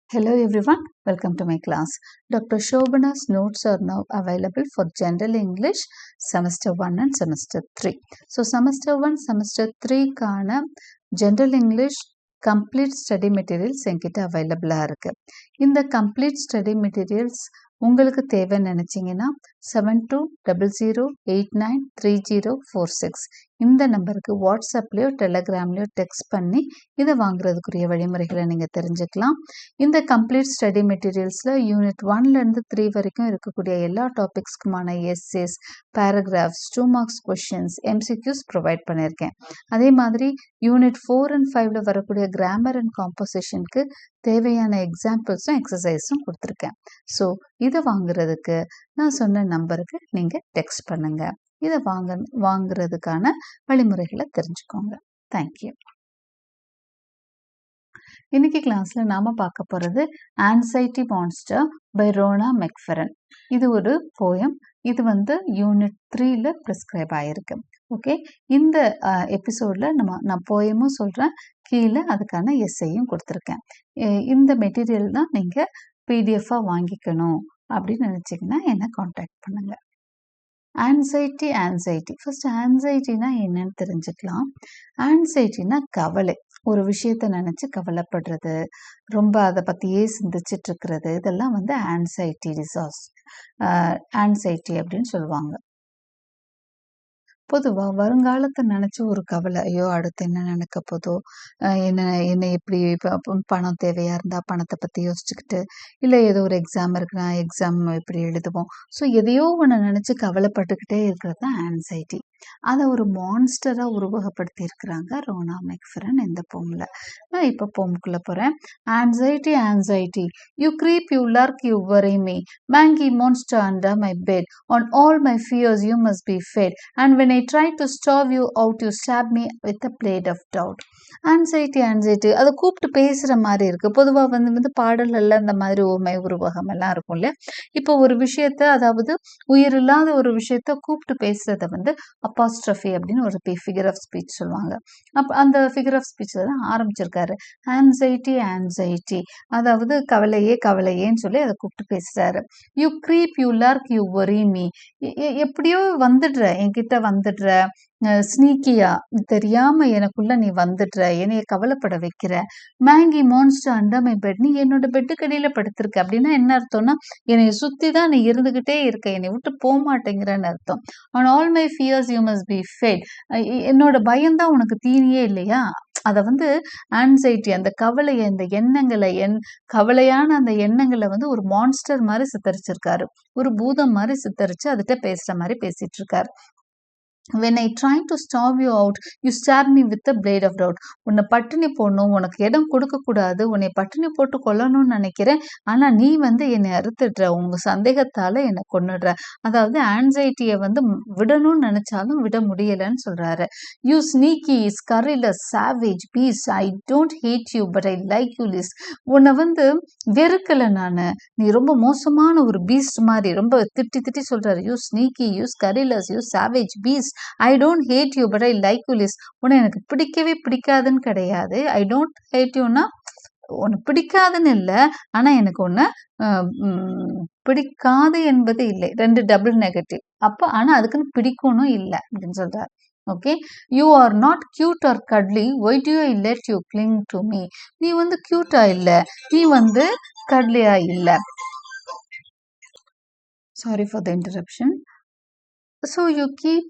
Hello everyone, welcome to my class. Dr. Shobana's notes are now available for General English Semester 1 and Semester 3. So Semester 1, Semester 3 கான General English Complete Study Materials என்கிட்ட available இருக்கு. இந்த Complete Study Materials உங்களுக்கு தேவைன்னு நினைச்சீங்கன்னா 7200893046 இந்த நம்பருக்கு வாட்ஸ்அப்லயோ டெலகிராம்லயோ text பண்ணி இதை வாங்குறதுக்குரிய வழிமுறைகளை நீங்க தெரிஞ்சுக்கலாம். இந்த கம்ப்ளீட் ஸ்டடி மெட்டீரியல்ஸ்ல யூனிட் 1ல இருந்து 3 வரைக்கும் இருக்கக்கூடிய எல்லா டாபிக்ஸ்க்குமான essays, paragraphs, 2 marks questions, MCQs provide பண்ணியிருக்கேன். அதே மாதிரி யூனிட் 4 அண்ட் 5ல வரக்கூடிய கிராமர் அண்ட் காம்போசிஷனுக்கு தேவையான எக்ஸாம்பிள்ஸும் எக்ஸசைஸும் கொடுத்துருக்கேன். ஸோ இதை வாங்குறதுக்கு நான் சொன்ன நம்பருக்கு நீங்கள் டெக்ஸ்ட் பண்ணுங்க. இதை வாங்குறதுக்கான வழிமுறைகளை தெரிஞ்சுக்கோங்க. தேங்க்யூ. இன்னைக்கு கிளாஸ்ல நாம பார்க்க போறது ஆன்சைட்டி மான்ஸ்டர் பை ரோனா மெக்ஃபெரன். இது ஒரு போயம். இது யூனிட் 3ல ப்ரிஸ்கிரைப் ஆயிருக்கு. ஓகே, இந்த எபிசோட்ல நான் போயமும் சொல்றேன், கீழே அதுக்கான எஸ்ஸையும் கொடுத்துருக்கேன். இந்த மெட்டீரியல் தான் நீங்க பிடிஎஃபா வாங்கிக்கணும் அப்படின்னு நினைச்சீங்கன்னா என்னை காண்டாக்ட் பண்ணுங்க. ஆன்சைட்டி ஃபர்ஸ்ட் ஆன்சைட்டினா என்னன்னு தெரிஞ்சுக்கலாம். ஆன்சைட்டினா கவலை, ஒரு விஷயத்த நினைச்சு கவலைப்படுறது, ரொம்ப அதை பத்தியே சிந்திச்சுட்டு இருக்கிறது, இதெல்லாம் ஆன்சைட்டி அப்படின்னு சொல்லுவாங்க. பொதுவா வருங்காலத்தை நினைச்சு ஒரு கவலை, ஐயோ அடுத்து என்ன நடக்க போதோ, என்ன எப்படி பணம் தேவையா இருந்தா பணத்தை பத்தி யோசிச்சுக்கிட்டு, இல்லை ஏதோ ஒரு எக்ஸாம் இருக்குன்னா எக்ஸாம் எப்படி எழுதுவோம், ஸோ எதையோ ஒன்று நினைச்சு கவலைப்பட்டுக்கிட்டே இருக்கிறது தான் ஆன்சைட்டி. அதை ஒரு மான்ஸ்டரா உருவகப்படுத்தி இருக்கிறாங்க ரோனா மெக்ஃபெரன் இந்த போம்ல. நான் இப்போ போமுக்குள்ள போறேன். Anxiety you creep, you lurk, you worry me, mangy monster under my bed, on all my fears you must be fed, and when I try to starve you out you stab me with a blade of doubt. Anxiety அதை கூப்பிட்டு பேசுற மாதிரி இருக்கு. பொதுவாக பாடல்கள்ல இந்த மாதிரி ஓமை உருவகம் எல்லாம் இருக்கும் இல்லையா. இப்போ ஒரு விஷயத்த, அதாவது உயிர் இல்லாத ஒரு விஷயத்த கூப்பிட்டு பேசுறத அப்பாஸ்ட்ரஃபி அப்படின்னு ஒரு ஃபிகர் ஆஃப் ஸ்பீச் சொல்லுவாங்க. அந்த ஃபிகர் ஆஃப் ஸ்பீச்ல தான் ஆரம்பிச்சிருக்காரு. ஆன்சைட்டி அதாவது கவலையேன்னு சொல்லி அதை கூப்பிட்டு பேசுறாரு. You creep, you lurk, you worry me, எப்படியோ வந்துடுற, என்கிட்ட வந்துடுற, ஸ்னீக்கியா தெரியாம எனக்குள்ள நீ வந்துடுற, என்னைய கவலைப்பட வைக்கிற. Mangy monster under my bed, நீ என்னோட பெட்டுக்கடியில படுத்திருக்க. அப்படின்னா என்ன அர்த்தம்னா, என்னைய சுத்தி தான் நீ இருந்துகிட்டே இருக்க, என்னை விட்டு போக மாட்டேங்கிறன்னு அர்த்தம். On all my fears you must be fed, என்னோட பயம்தான் உனக்கு தீனியே இல்லையா. அதை ஆன்சைட்டி, அந்த கவலையை, இந்த எண்ணங்களை, கவலையான அந்த எண்ணங்களை ஒரு மான்ஸ்டர் மாதிரி சித்தரிச்சிருக்காரு, ஒரு பூதம் மாதிரி சித்தரிச்சு அதுகிட்ட பேசுற மாதிரி பேசிட்டு இருக்காரு. When I try to starve you out, you stab me with the blade of doubt. உன்னை பட்டினி போடணும், உனக்கு இடம் கொடுக்க கூடாது, உன்னை பட்டினி போட்டு கொல்லணும்னு நினைக்கிறேன், ஆனா நீ என்னை அறுத்துடுற, உங்க சந்தேகத்தால என்னை கொன்னுடுற. அதாவது ஆன்சைட்டியை விடணும்னு நினைச்சாலும் விட முடியலன்னு சொல்றாரு. You sneaky, scurrilous, savage beast, I don't hate you but I like you least. உன்னை வெறுக்கல நானு, நீ ரொம்ப மோசமான ஒரு பீஸ்ட் மாதிரி, ரொம்ப திட்டி சொல்றாரு. You sneaky, you scurrilous, you savage beast, I don't hate you but I like you least. உன்னை எனக்கு பிடிக்கவே பிடிக்காதுன்னு கிடையாது. I don't hate youனா உன்னை பிடிக்காதுன்னு இல்லை, ஆனா எனக்கு உன்னை பிடிக்காது என்பது இல்லை, 2 டபுள் நெகட்டிவ். அப்போ ஆனா அதுக்குன்னு பிடிக்கணும் இல்லை அப்படின்னு சொல்றாரு. Okay, you are not cute or cuddly, why do I let you cling to me. நீ கியூட்டா இல்லை, நீ கடலியா இல்லை. Sorry for the interruption. So you keep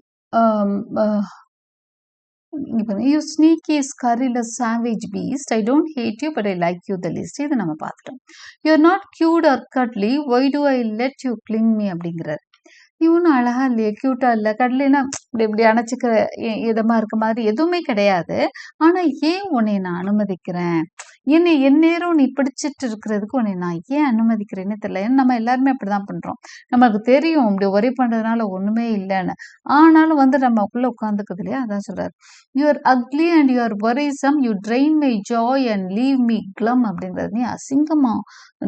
you sneaky, scurrilous, savage beast, I don't hate you but I like you the least. இது நம்ம பார்த்துட்டோம். You're not cute or cuddly, why do I let you cling me அப்படிங்கிறார். நீ ஒன்றும் அழகா இல்லையே, கியூட்டா இல்லை, கடலைன்னா இப்படி அணைச்சிக்க இதமா இருக்க மாதிரி எதுவுமே கிடையாது, ஆனா ஏன் உன்னை நான் அனுமதிக்கிறேன், என்னை எந்நேரம் நீ பிடிச்சிட்டு இருக்கிறதுக்கு உன்னை நான் ஏன் அனுமதிக்கிறேன்னு தெரியல. ஏன்னா நம்ம எல்லாருமே அப்படிதான் பண்றோம். நமக்கு தெரியும் இப்படி ஒரே பண்றதுனால ஒண்ணுமே இல்லைன்னு, ஆனாலும் நமக்குள்ள உட்காந்துக்குது இல்லையா. அதான் சொல்றாரு. You are ugly and you are wearisome, you drain my joy and leave me glum அப்படிங்கிறது. நீ அசிங்கமா,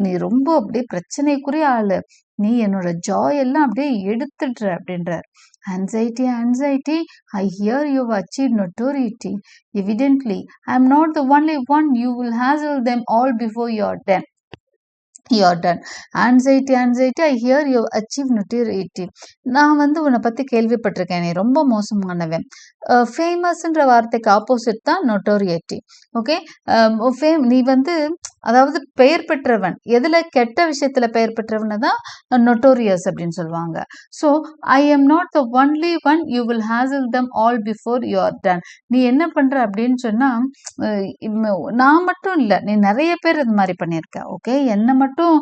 நீ ரொம்ப அப்படியே பிரச்சனைக்குரிய ஆளு, நீ என்னோட ஜாய் எல்லாம் அப்படியே எடுத்துடுற அப்படின்றார். Anxiety, I hear you've achieved notoriety. Evidently, I am not the only one. You will hassle them all before you are done. you're done. Anxiety, anxiety, I hear you achieve notoriety. நான் வந்து உன்னை பத்தி கேள்விப்பட்டிருக்கேன், நீ ரொம்ப மோசமானவன். ஃபேமஸ்ன்ற வார்த்தைக்கு opposite தான் நொட்டோரியேட்டி. ஓகே, ஃபேம் நீ வந்து அதாவது பெயர் பெற்றவன், எதுல கெட்ட விஷயத்துல பெயர் பெற்றவனை தான் நொட்டோரியஸ் அப்படின்னு சொல்லுவாங்க. So I am not the only one you will hazel them all before you are done. நீ என்ன பண்ற அப்படின்னு சொன்னா, நான் மட்டும் இல்லை, நீ நிறைய பேர் இது மாதிரி பண்ணியிருக்க. ஓகே, என்னை மட்டும்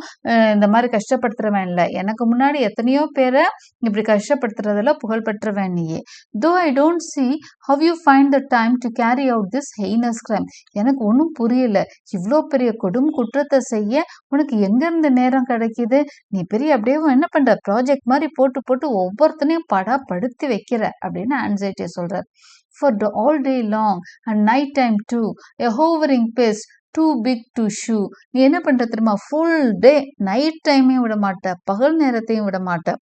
இந்த மாதிரி கஷ்டப்படுத்துறவன் இல்லை, எனக்கு முன்னாடி எத்தனையோ பேரை இப்படி கஷ்டப்படுத்துறதுல புகழ் பெற்றவன் நீயே. Though I don't see how you find the time to carry out this heinous crime. எனக்கு ஒன்றும் புரியல, இவ்வளோ பெரிய கொடும் குற்றத்தை செய்ய உனக்கு எங்கேருந்து நேரம் கிடைக்குது? நீ பெரிய அப்படியே என்ன பண்ற, ப்ராஜெக்ட் மாதிரி போட்டு போட்டு ஒவ்வொருத்தனையும் படுத்தி வைக்கிற அப்படின்னு ஆன்சைட்டியை சொல்றார். For all day long and night time too, a hovering pest too big to shoe. நீ என்ன பண்ற தெரியுமா, ஃபுல் டே நைட் டைமையும் விட மாட்ட, பகல் நேரத்தையும் விட மாட்ட.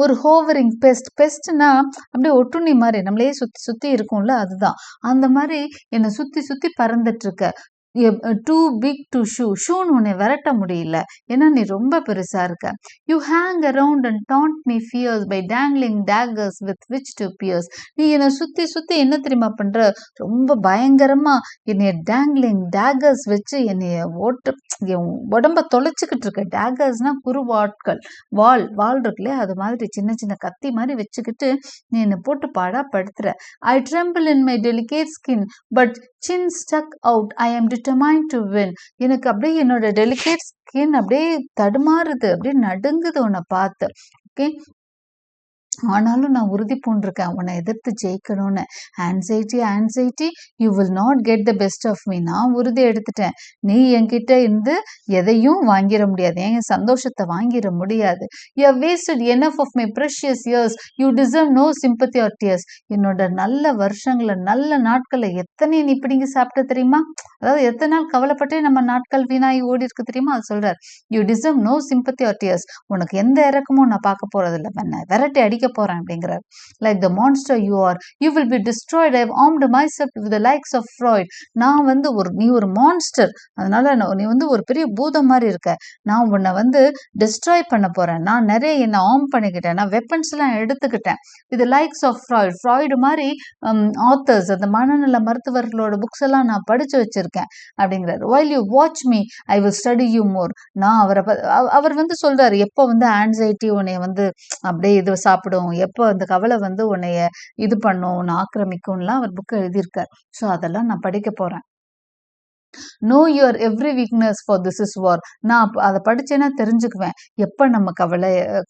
ஒரு ஹோவரிங் பெஸ்ட்னா அப்படியே ஒட்டுண்ணி மாதிரி நம்மளே சுத்தி சுத்தி இருக்கும்ல, அதுதான். அந்த மாதிரி என்னை சுத்தி சுத்தி பறந்துட்டு இருக்க. டூ பிக் டு ஷூன்னு உன்னை விரட்ட முடியல, ஏன்னா நீ ரொம்ப பெருசா இருக்க. You hang around and taunt me fierce by dangling daggers with which to pierce. நீ என்னை சுத்தி சுத்தி என்ன தெரியுமா பண்ற, ரொம்ப பயங்கரமா என்னைய டேங்லிங் டேகர்ஸ் வச்சு என்னைய என் உடம்ப தொலைச்சிக்கிட்டு இருக்க. டேகர்ஸ்னா குறுவாட்கள், வால் இருக்குல்ல, அது மாதிரி சின்ன சின்ன கத்தி மாதிரி வச்சுக்கிட்டு நீ என்னை போட்டு படுத்துற. I tremble in my delicate skin but chin stuck out, I am determined to win. எனக்கு அப்படியே என்னோட டெலிகேட் ஸ்கின் அப்படியே தடுமாறுது, அப்படியே நடுங்குது உன்னை பார்த்து. ஓகே, ஆனாலும் நான் உறுதி பூண்டிருக்கேன் உன்னை எதிர்த்து ஜெயிக்கணும்னு. Anxiety you will not get the best of me. நான் உறுதி எடுத்துட்டேன், நீ என்கிட்ட இருந்து எதையும் வாங்கிட முடியாது, என் சந்தோஷத்தை வாங்கிட முடியாது. You have wasted enough of my precious years, you deserve no sympathy or tears. என்னோட நல்ல வருஷங்களை நல்ல நாட்களை எத்தனை நீ பிடிங்கி சாப்பிட்ட தெரியுமா? அதாவது எத்தனை நாள் கவலைப்பட்டே நம்ம நாட்கள் வீணாகி ஓடி இருக்கு தெரியுமா, அது சொல்றார். You deserve no sympathy or tears. உனக்கு எந்த இறக்கமும் நான் பார்க்க போறது இல்லை, விரட்டி அடிக்க போறேன் அப்படிங்கிறார். Like the monster you are you will be destroyed. I have armed myself with the likes of Freud. நான் வந்து நீ ஒரு மான்ஸ்டர், அதனால நீ வந்து ஒரு பெரிய பூதம் மாதிரி இருக்க. நான் உன்னை வந்து டிஸ்ட்ராய் பண்ண போறேன். நான் நிறைய என்னை ஆர்ம் பண்ணிக்கிட்டேன், நான் வெப்பன்ஸ் எல்லாம் எடுத்துக்கிட்டேன். வித் லைக்ஸ் ஆஃப் ஃப்ராய்டு மாதிரி ஆத்தர்ஸ், அந்த மனநல மருத்துவர்களோட புக்ஸ் எல்லாம் நான் படிச்சு வச்சிருக்கேன் அப்படிங்கிறார். while you watch me I will study you more. நான் அவர் வந்து சொல்றாரு, எப்போ வந்து ஆன்சைட்டி உன்னைய வந்து அப்படியே இது சாப்பிடும், எப்போ அந்த கவலை வந்து உன்னைய இது பண்ணும், உன்னை ஆக்கிரமிக்கும்லாம் அவர் புக்கு எழுதியிருக்கார். ஸோ அதெல்லாம் நான் படிக்க போறேன். Know your every weakness for this is war. நான் அதை படிச்சேன்னா தெரிஞ்சுக்குவேன் எப்போ நம்ம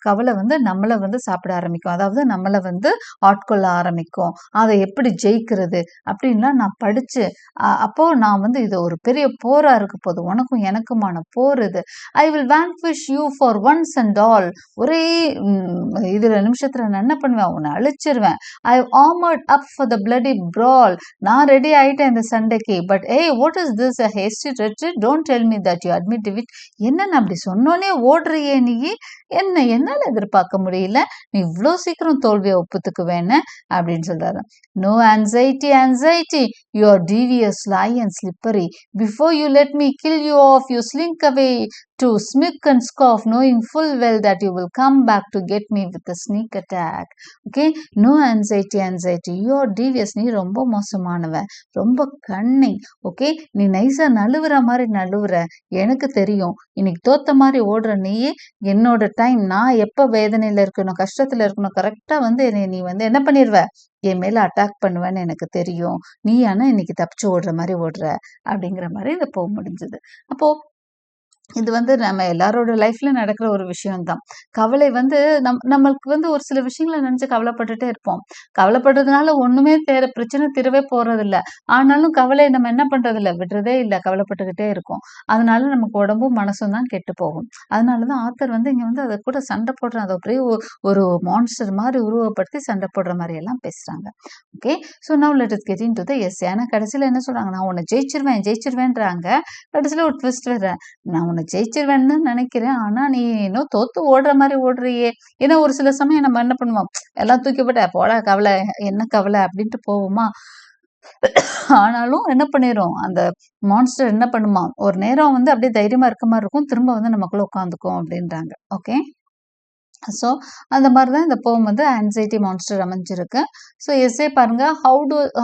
கவலை வந்து நம்மளை வந்து சாப்பிட ஆரம்பிக்கும், அதாவது நம்மளை வந்து ஆட்கொள்ள ஆரம்பிக்கும், அதை எப்படி ஜெயிக்கிறது அப்படின்லாம் நான் படிச்சு அப்போ நான் வந்து இது ஒரு பெரிய போரா இருக்க போது, உனக்கும் எனக்குமான போர் இது. I will vanquish you for once and all. ஒரே இதுல நிமிஷத்துல நான் என்ன பண்ணுவேன், உன்னை அழிச்சிருவேன். ஐ armored up for the bloody brawl. நான் ரெடி ஆயிட்டேன் இந்த சண்டைக்கு. பட் ஏய், what is this a hasty retreat? Don't tell me that you admit it. என்ன அப்படி சொன்னோனே ஓடுறியே நீ, என்ன என்னால எதிர்பார்க்க முடியல, நீ இவ்வளோ சீக்கிரம் தோல்வியை ஒப்புத்துக்குவேன்னு அப்படின்னு சொல்றாரு. No anxiety, you are devious, sly and slippery. Before you let me kill you off, you slink away to smirk and scoff, knowing full well that you will come back to get me with a sneak attack. Okay, no anxiety, you are devious. நீ ரொம்ப மோசமானவ, ரொம்ப Canning. Okay, நீ நைஸா நழுவுற மாதிரி நழுவுற, எனக்கு தெரியும். இன்னைக்கு தோத்த மாதிரி ஓடுற நீ, என்னோட டைம் நான் எப்ப வேதனையில இருக்கணும், கஷ்டத்துல இருக்கணும், கரெக்டா வந்து நீ வந்து என்ன பண்ணிடுவ, என் மேல அட்டாக் பண்ணுவேன்னு எனக்கு தெரியும். நீ ஆனா இன்னைக்கு தப்பிச்சு ஓடுற மாதிரி ஓடுற அப்படிங்கிற மாதிரி இந்த போக முடிஞ்சது. அப்போ இது வந்து நம்ம எல்லாரோட லைஃப்ல நடக்கிற ஒரு விஷயம் தான். கவலை வந்து நம்மளுக்கு வந்து ஒரு சில விஷயங்களை நினைச்சு கவலைப்பட்டுட்டே இருப்போம். கவலைப்படுறதுனால ஒண்ணுமே பிரச்சனை தீரவே போறதில்ல. ஆனாலும் கவலை நம்ம என்ன பண்றது இல்ல, விடுறதே இல்லை, கவலைப்பட்டுக்கிட்டே இருக்கும். அதனால நமக்கு உடம்பும் மனசும் தான் கெட்டு போகும். அதனாலதான் ஆத்தர் வந்து இங்க வந்து அதை கூட சண்டை போடுறாங்க, அதை அப்படியே ஒரு மான்ஸ்டர் மாதிரி உருவப்படுத்தி சண்டை போடுற மாதிரி எல்லாம் பேசுறாங்க. Okay, so now let us get into the essay. ஏன்னா கடைசியில என்ன சொல்றாங்க, நான் உன்னை ஜெயிச்சிருவேன்றாங்க. கடைசியில ஒரு ட்விஸ்ட் வேற, நான் உன்னை ஜெயிச்சிருவேன்னு நினைக்கிறேன், ஆனா நீ இன்னும் தோத்து ஓடுற மாதிரி ஓடுறியே. ஏன்னா ஒரு சில சமயம் நம்ம என்ன பண்ணுவோம், எல்லாம் தூக்கி போட்ட போடா கவலை, என்ன கவலை அப்படின்ட்டு போவோமா. ஆனாலும் என்ன பண்ணிரும், அந்த மான்ஸ்டர் என்ன பண்ணுமா, ஒரு நேரம் வந்து அப்படியே தைரியமா இருக்க மாரி இருக்கும். திரும்ப வந்து நமக்குள்ள உட்காந்துக்கும் அப்படின்றாங்க. ஓகே. ஸோ, அந்த மாரி தான் இந்த போம் வந்து ஆங்சைட்டி மான்ஸ்டர் அமைஞ்சிருக்கு. ஸோ, எஸ்ஸே பாருங்க.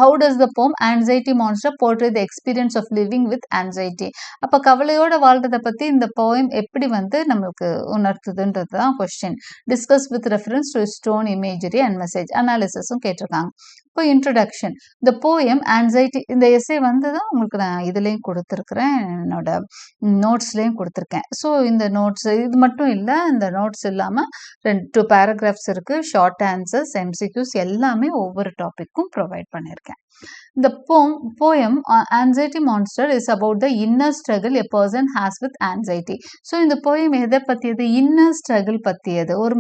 How does the poem anxiety monster portray the experience of living with anxiety. அப்ப கவலையோட வாழ்றத பத்தி இந்த போயம் எப்படி வந்து நம்மளுக்கு உணர்த்துதுன்றது தான் question. Discuss with reference to stone imagery and message அனாலிசிஸும் கேட்டிருக்காங்க. இப்போ இன்ட்ரோடக்ஷன். இந்த போயம் ஆங்சைட்டி இந்த எஸ்ஸே வந்து தான் உங்களுக்கு நான் இதுலயும் குடுத்துருக்கிறேன். என்னோட நோட்ஸ்லயும் குடுத்துருக்கேன். ஸோ, இந்த நோட்ஸ் இது மட்டும் இல்ல. இந்த நோட்ஸ் இல்லாம 2 பேராகிராஃப்ஸ் இருக்கு. ஷார்ட் ஆன்சர்ஸ், எம்சிக்யூஸ் எல்லாமே ஒவ்வொரு டாபிக்கும் ப்ரொவைட் பண்ணியிருக்கேன். The poem Anxiety Monster is about the inner struggle a person has with anxiety. So இந்த போயம் எதை பற்றியது? இன்னர் ஸ்ட்ரகிள் பற்றியது. ஒரு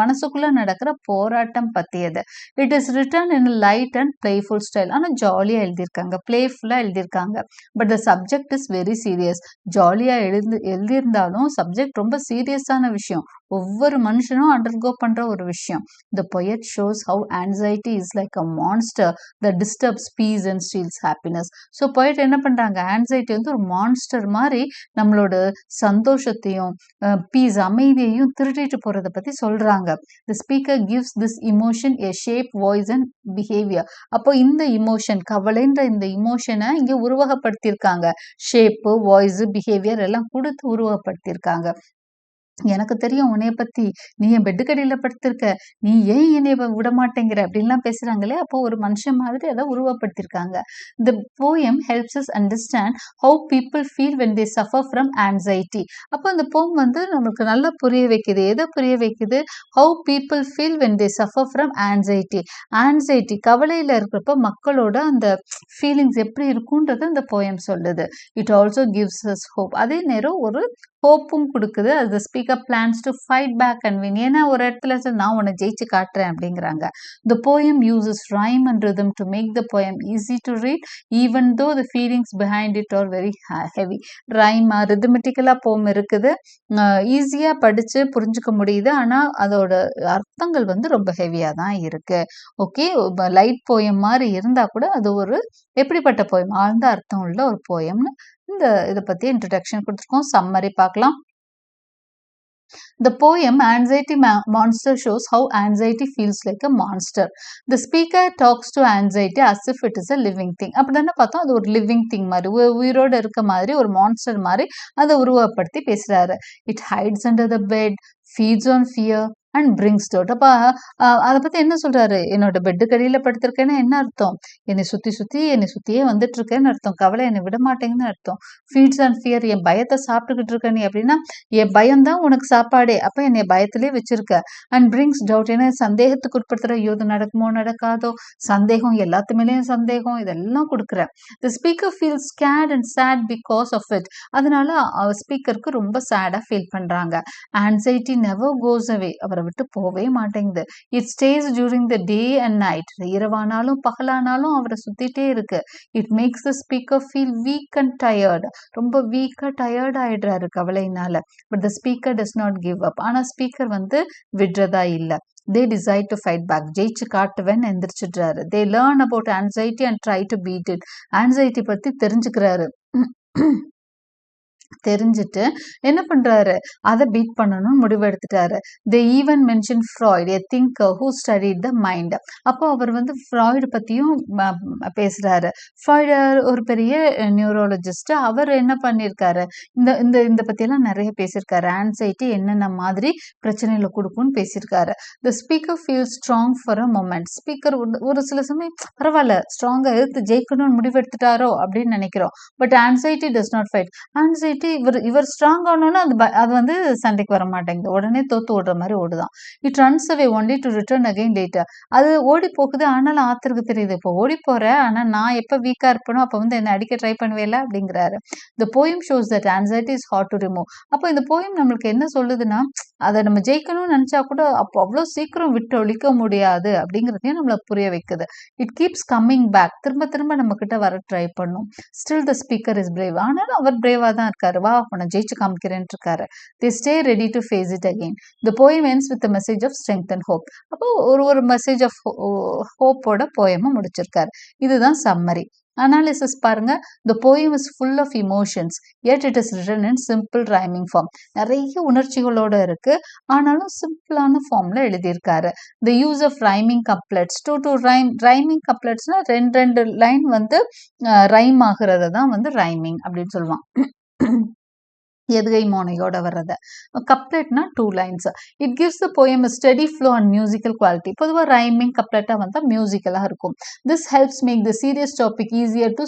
மனசுக்குள்ள நடக்கிற போராட்டம் பற்றியது. It is written in light and playful style. ஆனால் ஜாலியாக எழுதியிருக்காங்க, பிளேஃபுல்லாக எழுதியிருக்காங்க. But the subject is very serious. ஜாலியாக எழுதியிருந்தாலும் சப்ஜெக்ட் ரொம்ப சீரியஸான விஷயம். ஒவ்வொரு மனுஷனும் அண்டர்கோ பண்ற ஒரு விஷயம். The poet shows how anxiety is like a monster that disturbs peace and steals happiness. So poet என்ன பண்றாங்க, ஆன்சைட்டி வந்து ஒரு மான்ஸ்டர் மாதிரி நம்மளோட சந்தோஷத்தையும் பீஸ் அமைதியையும் திருடிட்டு போறதை பத்தி சொல்றாங்க. The speaker gives this emotion a shape, voice and behavior. அப்போ இந்த இமோஷன், கவலைன்ற இந்த இமோஷனை இங்க உருவகப்படுத்தியிருக்காங்க. ஷேப்பு, வாய்ஸ், பிஹேவியர் எல்லாம் கொடுத்து உருவகப்படுத்தியிருக்காங்க. எனக்கு தெரியும் உன்னைய பத்தி, நீ என் பெட்டுக்கடியில படுத்திருக்க, நீ ஏன் என்னைய விட மாட்டேங்கிற அப்படின்லாம் பேசுறாங்களே, அப்போ ஒரு மனுஷன் மாதிரி அதை உருவப்படுத்தியிருக்காங்க. The poem helps us understand how people feel when they suffer from anxiety. அப்போ இந்த poem வந்து நமக்கு நல்லா புரிய வைக்குது. எதை புரிய வைக்குது? How people feel when they suffer from anxiety. anxiety கவலையில இருக்கிறப்ப மக்களோட அந்த ஃபீலிங்ஸ் எப்படி இருக்கும்ன்றத இந்த poem சொல்லுது. It also gives us hope. அதே நேரம் ஒரு ஹோப்பும் கொடுக்குது. அது speaker plans to fight back and win. ஏன்னா ஒரு இடத்துல நான் உன்னை ஜெயிச்சு காட்டுறேன் அப்படிங்கிறாங்க. The poem uses rhyme and rhythm to make the poem easy to read even though the feelings behind it are very heavy. ரைமா ரிதமெட்டிக்கலாக போம் இருக்குது. ஈஸியாக படித்து புரிஞ்சுக்க முடியுது. ஆனால் அதோட அர்த்தங்கள் வந்து ரொம்ப ஹெவியாக தான் இருக்கு. ஓகே, லைட் போயம் மாதிரி இருந்தால் கூட அது ஒரு எப்படிப்பட்ட போயம், ஆழ்ந்த அர்த்தம் உள்ள ஒரு போயம்னு இந்த இதை பத்தி இன்ட்ரோடக்ஷன் கொடுத்துருக்கோம். சம்மரி பார்க்கலாம். The poem Anxiety Monster shows how anxiety feels like a monster. The speaker talks to anxiety as if it is a living thing. அப்படின்னா பார்த்தோம், அது ஒரு லிவிங் திங் மாதிரி, உயிரோட இருக்க மாதிரி, ஒரு மான்ஸ்டர் மாதிரி அதை உருவப்படுத்தி பேசுறாரு. It hides under the bed, feeds on fear and brings doubt. அப்போ அதை பற்றி என்ன சொல்கிறாரு? என்னோட பெட்டு கடியில் படுத்திருக்கேன்னா என்ன அர்த்தம்? என்னை சுற்றியே வந்துட்டு இருக்கேன்னு அர்த்தம். கவலை என்னை விட மாட்டேங்குன்னு அர்த்தம். ஃபீட்ஸ் அண்ட் ஃபியர், என் பயத்தை சாப்பிட்டுக்கிட்டு இருக்க நீ அப்படின்னா என் பயம்தான் உனக்கு சாப்பாடே. அப்போ என்னை பயத்திலே வச்சிருக்க. அண்ட் பிரிங்ஸ் டவுட், ஏன்னா சந்தேகத்துக்கு உட்படுத்துகிற, ஐயோ இது நடக்குமோ நடக்காதோ சந்தேகம், எல்லாத்து மேலேயும் சந்தேகம், இதெல்லாம் கொடுக்குற. The speaker feel scared and sad because of it. அதனால ஸ்பீக்கருக்கு ரொம்ப சேடாக ஃபீல் பண்ணுறாங்க. ஆன்சைட்டி நெவர் கோஸ் அவே, அவரை விட்டு போவே மாட்டேங்குது. It stays during the day and night, இரவானாலும் பகலானாலும் அவரை சுத்திட்டே இருக்கு. It makes the speaker feel weak and tired, ரொம்ப வீக்கா டயர்ட் ஆயிடுறாரு கவலையினால. But the speaker does not give up. ஆனா ஸ்பீக்கர் வந்து விடுறதா இல்லை. They decide to fight back. ஜெயிச்சு காட்டுவேன் எந்திரிச்சிடுறாரு. They learn about anxiety and try to beat it. anxiety பத்தி தெரிஞ்சுக்கிறாரு. தெரிஞ்சுட்டு என்ன பண்றாரு, அதை பீட் பண்ணணும்னு முடிவெடுத்துட்டாரு. They even mention Freud, a thinker who studied the mind. அப்போ அவர் வந்து ஃப்ராய்டு பத்தியும் பேசுறாரு. ஃப்ராய்டு ஒரு பெரிய நியூரோலஜிஸ்ட். அவர் என்ன பண்ணியிருக்காரு, இந்த இந்த இந்த பத்தியெல்லாம் நிறைய பேசியிருக்காரு. ஆன்சைட்டி என்னென்ன மாதிரி பிரச்சனைகளை கொடுக்கும்னு பேசியிருக்காரு. த speaker feel strong for a moment. Speaker ஒரு சில சமயம் பரவாயில்ல, ஸ்ட்ராங்கா எடுத்து ஜெயிக்கணும்னு முடிவெடுத்துட்டாரோ அப்படின்னு நினைக்கிறோம். But anxiety does not fight. Anxiety இவர் ஸ்ட்ராங் ஆனோன்னா அது வந்து சண்டைக்கு வர மாட்டேங்குது, உடனே தோத்து ஓடுற மாதிரி ஓடுதான். It runs away only to return again later. அது ஓடி போகுது, ஆனாலும் ஆத்தருக்கு தெரியுது, இப்போ ஓடி போறேன், ஆனா நான் எப்ப வீக்கா இருப்பேனோ அப்ப வந்து என்ன அடிக்க ட்ரை பண்ணுவேல அப்படிங்கிறாரு. The poem shows that anxiety is hard to remove. அப்போ இந்த போயம் நம்மளுக்கு என்ன சொல்லுதுன்னா, அதை நம்ம ஜெயிக்கணும்னு நினைச்சா கூட அப்போ அவ்வளோ சீக்கிரம் விட்டு ஒழிக்க முடியாது அப்படிங்கிறதையும் நம்மளை புரிய வைக்குது. இட் கீப்ஸ் கம்மிங் பேக், திரும்ப திரும்ப நம்ம கிட்ட வர ட்ரை பண்ணும். Still the speaker is brave, ஆனாலும் அவர் பிரேவா தான் இருக்காரு. வா உன்னை ஜெயிச்சு காமிக்கிறேன்னு இருக்காரு. They stay ready to face it again. The poem ends with a message of strength and hope. அப்போ ஒரு மெசேஜ் ஆஃப் ஹோப்போட போயமா முடிச்சிருக்காரு. இதுதான் சம்மரி. அனாலிசிஸ் பாருங்க. The poem is full of emotions, yet it is written in simple rhyming form. நிறைய உணர்ச்சிகளோட இருக்கு, ஆனாலும் சிம்பிளான ஃபார்ம்ல எழுதியிருக்காரு. The use of rhyming couplets to rhyme. Rhyming coupletsனா ரெண்டு லைன் வந்து ரைம் ஆகுறத தான் வந்து ரைமிங் அப்படின்னு சொல்லுவான். எதுகை மோனையோட வர்றத. கப்லெட்னா 2 lines. It gives the poem a steady flow and musical quality. பொதுவாக ரைமிங் கப்லெட்டா வந்தா மியூசிக்கலாக இருக்கும். This helps make the serious topic easier to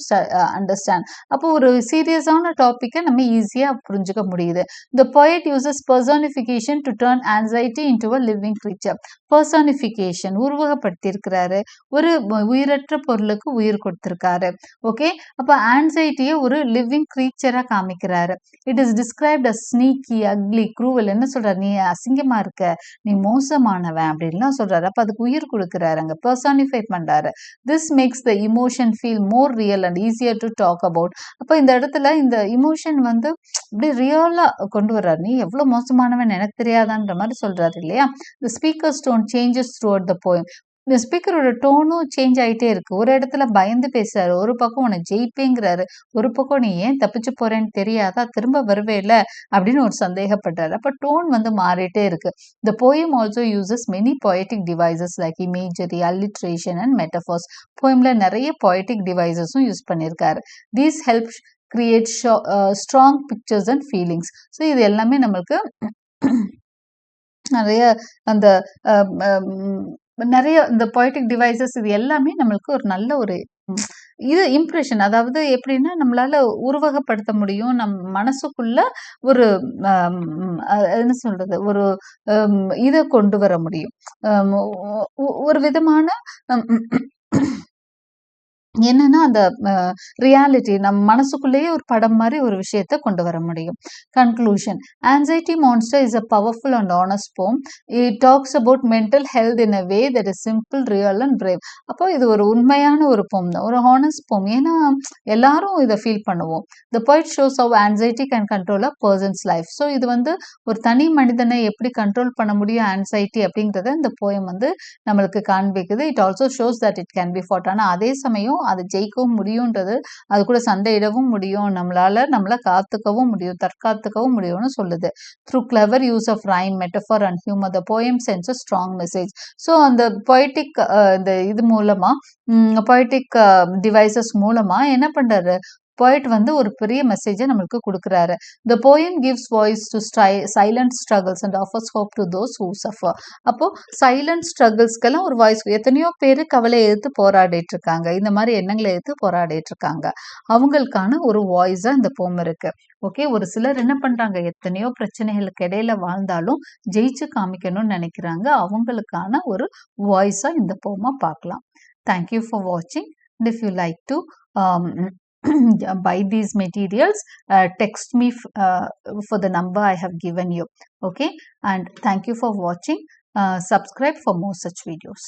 understand. அப்போ ஒரு சீரியஸான டாப்பிக்கை நம்ம ஈஸியாக புரிஞ்சுக்க முடியுது. The poet uses personification to turn anxiety into a living creature. Personification உருவகப்படுத்தியிருக்கிறாரு. ஒரு உயிரற்ற பொருளுக்கு உயிர் கொடுத்திருக்காரு. ஓகே, அப்போ ஆன்சைட்டியை ஒரு லிவிங் கிரீச்சரா காமிக்கிறாரு. It is described as sneaky, ugly, cruel. என்ன சொல்றாரு? நீ அசிங்கமா இருக்க, நீ மோசமானவன் அப்படின்லாம் சொல்றாரு. அப்ப அதுக்கு உயிர் கொடுக்கிறாரு, அங்க பர்சானிஃபை பண்றாரு. This makes the emotion feel more real and easier to talk about. அப்ப இந்த இடத்துல இந்த இமோஷன் வந்து அப்படியே ரியலா கொண்டு வர்றாரு. நீ எவ்வளவு மோசமானவன் எனக்கு தெரியாதான்ற மாதிரி சொல்றாரு இல்லையா? The speaker's tone changes throughout the poem. இந்த ஸ்பீக்கரோட டோனும் சேஞ்ச் ஆகிட்டே இருக்கு. ஒரு இடத்துல பயந்து பேசுறாரு, ஒரு பக்கம் உன்னை ஜெயிப்பேங்கிறாரு, ஒரு பக்கம் நீ ஏன் தப்பிச்சு போறேன்னு தெரியாதா, திரும்ப வருவே இல்லை அப்படின்னு ஒரு சந்தேகப்படுறாரு. அப்ப டோன் வந்து மாறிட்டே இருக்கு. The poem also uses many poetic devices like imagery, alliteration and metaphors. போயம்ல நிறைய poetic devices-உம் யூஸ் பண்ணியிருக்காரு. These help create strong pictures and feelings. So இது எல்லாமே நம்மளுக்கு நிறைய அந்த நிறைய இந்த பொய்டிக் டிவைசஸ் இது எல்லாமே நம்மளுக்கு ஒரு நல்ல ஒரு இது இம்ப்ரெஷன். அதாவது எப்படின்னா நம்மளால உருவகப்படுத்த முடியும், நம் மனசுக்குள்ள ஒரு என்ன சொல்றது, ஒரு இதை கொண்டு வர முடியும். ஒரு விதமான என்னன்னா அந்த ரியாலிட்டி நம்ம மனசுக்குள்ளேயே ஒரு படம் மாதிரி ஒரு விஷயத்த கொண்டு வர முடியும். Conclusion. Anxiety monster is a powerful and honest poem. It talks about mental health in a way that is simple, real and brave. அப்போ இது ஒரு உண்மையான ஒரு போம் தான், ஒரு ஹானஸ்ட் போம். ஏன்னா எல்லாரும் இதை ஃபீல் பண்ணுவோம். The point shows how anxiety can control a person's life. So இது வந்து ஒரு தனி மனிதனை எப்படி கண்ட்ரோல் பண்ண முடியும் ஆன்சைட்டி அப்படிங்கிறத இந்த போயம் வந்து நம்மளுக்கு காண்பிக்குது. It also shows that it can be fought. ஆனால் அதே சமயம் அதை ஜெயிக்கவும் முடியும்ன்றது, அது கூட சண்டையிடவும் முடியும், நம்மளை காத்துக்கவும் முடியும், தற்காத்துக்கவும் முடியும்னு சொல்லுது. Through clever use of rhyme, metaphor and humour the poem sends a strong message. So அந்த பொய்டிக் இந்த இது மூலமா பொய்டிக் டிவைசஸ் மூலமா என்ன பண்றாரு, போய்ட் வந்து ஒரு பெரிய மெசேஜை நம்மளுக்கு கொடுக்குறாரு. The poem gives voice to silent struggles and offers hope to those who suffer. அப்போ சைலண்ட் ஸ்ட்ரகிள்ஸ்க்கெல்லாம் ஒரு வாய்ஸ். எத்தனையோ பேர் கவலை எதிர்த்து போராடிட்டு இருக்காங்க, இந்த மாதிரி எண்ணங்களை எதிர்த்து போராடிட்டு இருக்காங்க, அவங்களுக்கான ஒரு வாய்ஸா இந்த போம் இருக்கு. ஓகே, ஒரு சிலர் என்ன பண்றாங்க, எத்தனையோ பிரச்சனைகளுக்கு இடையில வாழ்ந்தாலும் ஜெயிச்சு காமிக்கணும்னு நினைக்கிறாங்க, அவங்களுக்கான ஒரு வாய்ஸா இந்த போமா பார்க்கலாம். தேங்க்யூ ஃபார் வாட்சிங். And if you like to buy these materials, text me for the number I have given you. Okay, and thank you for watching. Subscribe for more such videos.